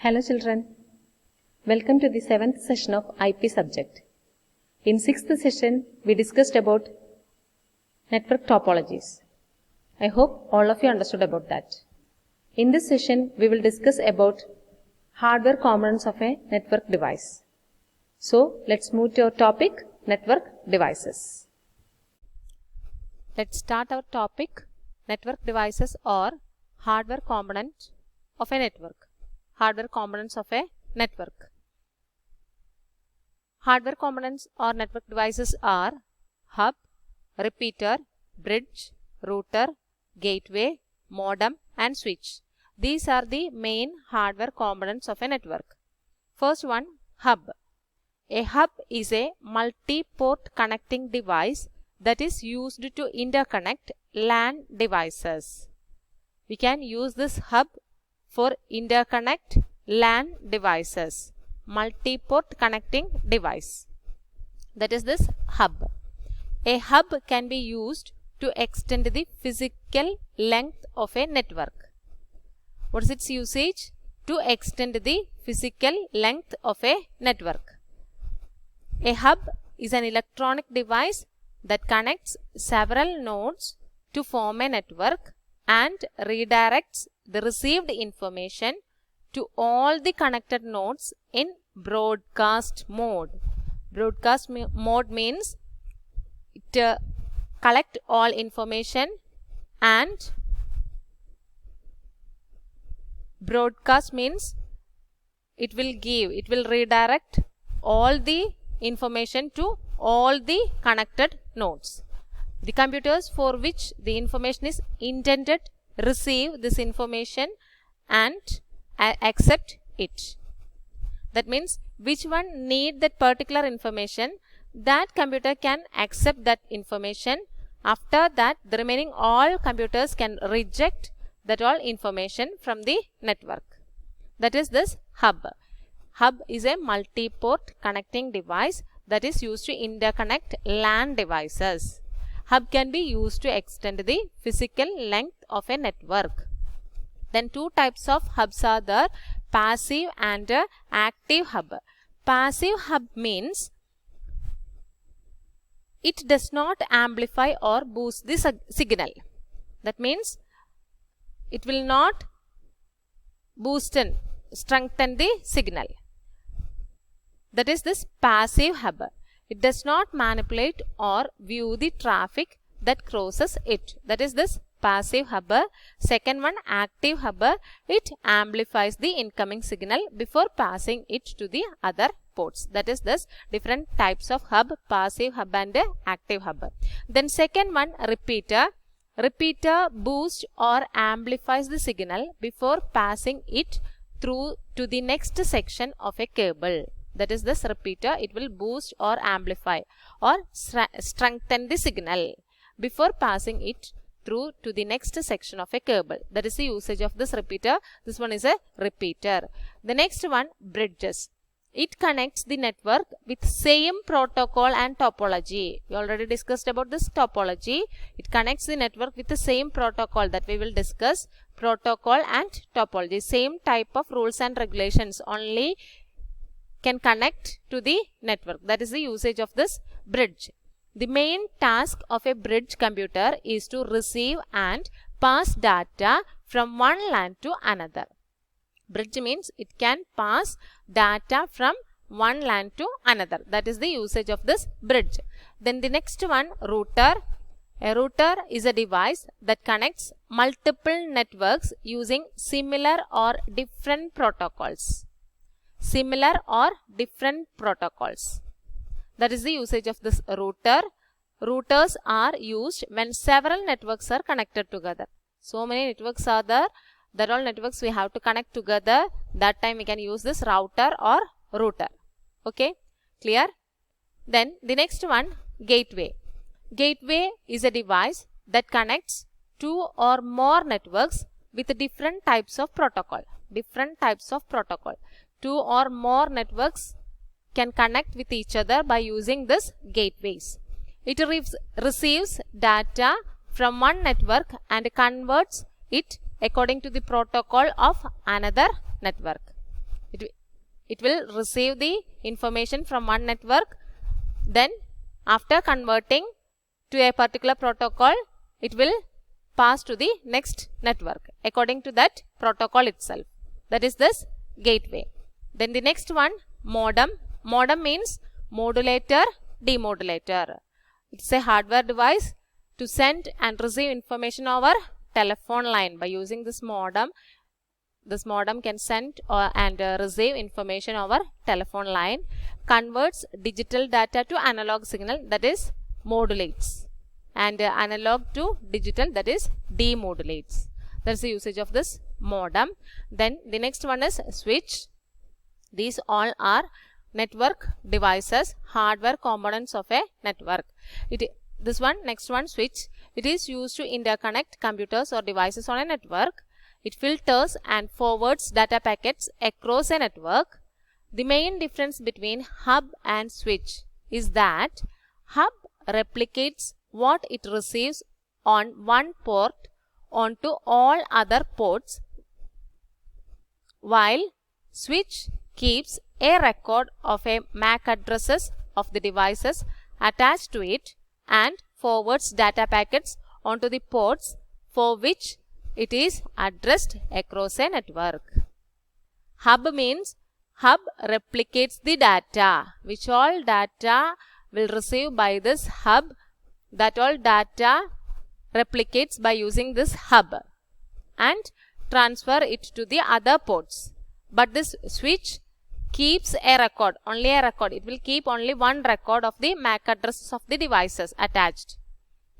Hello children, welcome to the 7th session of IP subject. In 6th session, we discussed about network topologies. I hope all of you understood about that. In this session, we will discuss about hardware components of a network device. So, let's move to our topic, network devices. Let's start our topic, network devices or hardware component of a network. Hardware components of a network. Hardware components or network devices are hub, repeater, bridge, router, gateway, modem and switch. These are the main hardware components of a network. First one, hub. A hub is a multi-port connecting device that is used to interconnect LAN devices. We can use this hub for interconnect LAN devices, multi-port connecting device. That is this hub. A hub can be used to extend the physical length of a network. What is its usage? To extend the physical length of a network. A hub is an electronic device that connects several nodes to form a network and redirects the received information to all the connected nodes in broadcast mode. Broadcast mode means it collect all information, and broadcast means it will redirect all the information to all the connected nodes. The computers for which the information is intended receive this information and accept it. That means which one need that particular information, that computer can accept that information. After that, the remaining all computers can reject that all information from the network. That is this hub. Hub is a multi-port connecting device that is used to interconnect LAN devices. Hub can be used to extend the physical length of a network. Then two types of hubs are there, passive and active hub. Passive hub means it does not amplify or boost the signal. That means it will not boost and strengthen the signal. That is this passive hub. It does not manipulate or view the traffic that crosses it. That is this passive hub. Second one, active hub. It amplifies the incoming signal before passing it to the other ports. That is this different types of hub, passive hub and active hub. Then second one, repeater. Repeater boosts or amplifies the signal before passing it through to the next section of a cable. That is this repeater. It will boost or amplify or strengthen the signal before passing it through to the next section of a cable. That is the usage of this repeater. This one is a repeater. The next one, bridges. It connects the network with same protocol and topology. We already discussed about this topology. It connects the network with the same protocol that we will discuss. Protocol and topology. Same type of rules and regulations only can connect to the network. That is the usage of this bridge. The main task of a bridge computer is to receive and pass data from one LAN to another. Bridge means it can pass data from one LAN to another. That is the usage of this bridge. Then the next one, router. A router is a device that connects multiple networks using similar or different protocols. Similar or different protocols. That is the usage of this router. Routers are used when several networks are connected together. So many networks are there. That all networks we have to connect together. That time we can use this router or router. Okay, clear? Then the next one, gateway. Gateway is a device that connects two or more networks with different types of protocol. Different types of protocol. Two or more networks can connect with each other by using this gateways. It receives data from one network and converts it according to the protocol of another network. It will receive the information from one network. Then after converting to a particular protocol, it will pass to the next network according to that protocol itself. That is this gateway. Then the next one, modem. Modem means modulator, demodulator. It's a hardware device to send and receive information over telephone line. By using this modem can send and receive information over telephone line, converts digital data to analog signal, that is modulates, and analog to digital, that is demodulates. That's the usage of this modem. Then the next one is switch. These all are network devices, hardware components of a network. Next one, switch. It is used to interconnect computers or devices on a network. It filters and forwards data packets across a network. The main difference between hub and switch is that hub replicates what it receives on one port onto all other ports, while switch keeps a record of a MAC addresses of the devices attached to it and forwards data packets onto the ports for which it is addressed across a network. Hub means hub replicates the data. Which all data will receive by this hub, that all data replicates by using this hub and transfer it to the other ports. But this switch keeps a record, only a record. It will keep only one record of the MAC addresses of the devices attached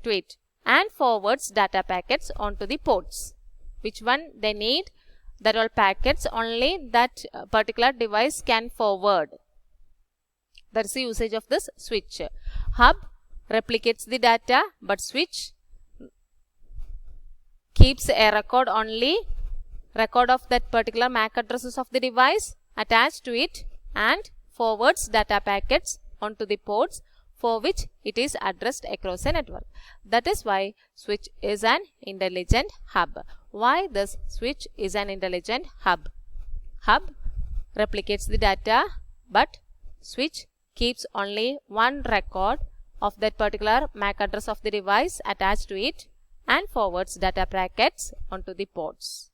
to it and forwards data packets onto the ports. Which one they need, that all packets only that particular device can forward. That is the usage of this switch. Hub replicates the data, but switch keeps a record, only record of that particular MAC addresses of the device attached to it and forwards data packets onto the ports for which it is addressed across a network. That is why switch is an intelligent hub. Why this switch is an intelligent hub? Hub replicates the data, but switch keeps only one record of that particular MAC address of the device attached to it and forwards data packets onto the ports.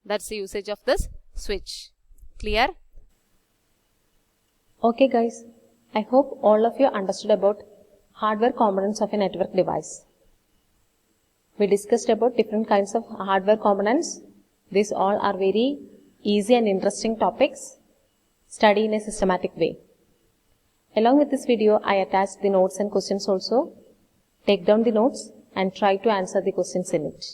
That's the usage of this switch. Clear? Okay guys, I hope all of you understood about hardware components of a network device. We discussed about different kinds of hardware components. These all are very easy and interesting topics. Study in a systematic way. Along with this video, I attached the notes and questions also. Take down the notes and try to answer the questions in it.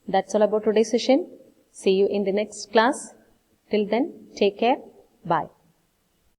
That's all about today's session. See you in the next class. Till then, take care. Bye.